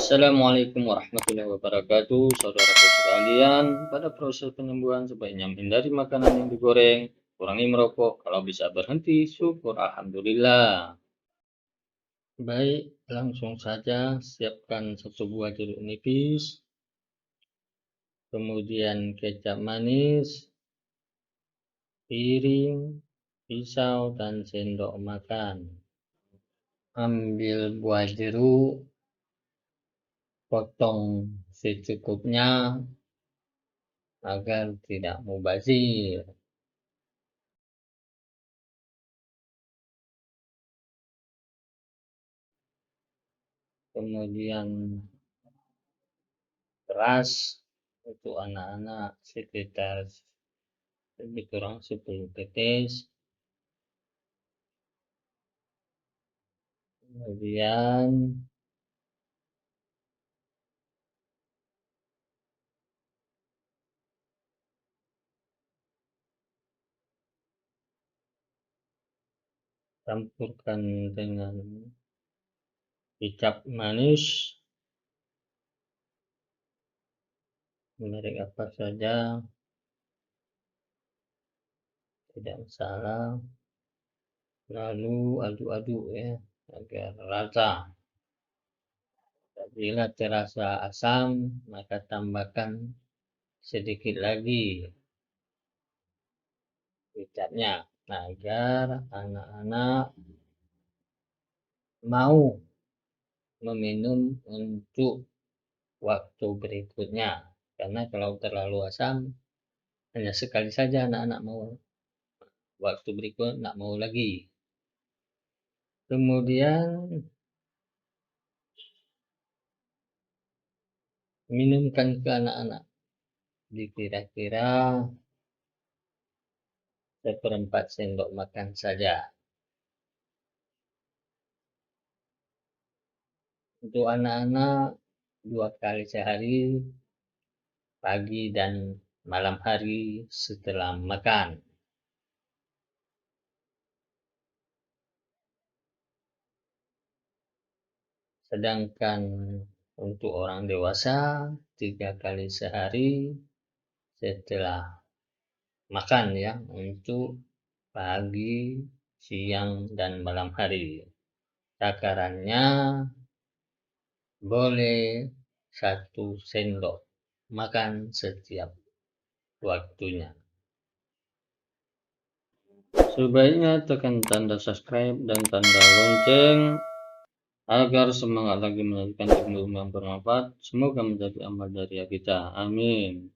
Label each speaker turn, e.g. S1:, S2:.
S1: Assalamualaikum warahmatullahi wabarakatuh, saudaraku sekalian. Pada proses penyembuhan sebaiknya menghindari makanan yang digoreng, kurangi merokok, kalau bisa berhenti, syukur alhamdulillah. Baik, langsung saja siapkan satu buah jeruk nipis, kemudian kecap manis, piring, pisau, dan sendok makan. Ambil buah jeruk, potong secukupnya agar tidak mubazir. Kemudian beras untuk anak-anak sekitar lebih kurang 10 tetes. Kemudian campurkan dengan kecap manis, merek apa saja tidak masalah, lalu aduk-aduk ya agar rata. Bila terasa asam, maka tambahkan sedikit lagi kecapnya agar anak-anak mau meminum untuk waktu berikutnya, karena kalau terlalu asam hanya sekali saja anak-anak mau, waktu berikut tidak mau lagi. Kemudian minumkan ke anak-anak kira-kira 1/4 sendok makan saja. Untuk anak-anak 2 kali sehari, pagi dan malam hari setelah makan. Sedangkan untuk orang dewasa 3 kali sehari setelah makan ya, untuk pagi, siang, dan malam hari. Takarannya boleh 1 sendok makan setiap waktunya. Sebaiknya tekan tanda subscribe dan tanda lonceng agar semangat lagi menyajikan ilmu yang bermanfaat. Semoga menjadi amal jariah kita. Amin.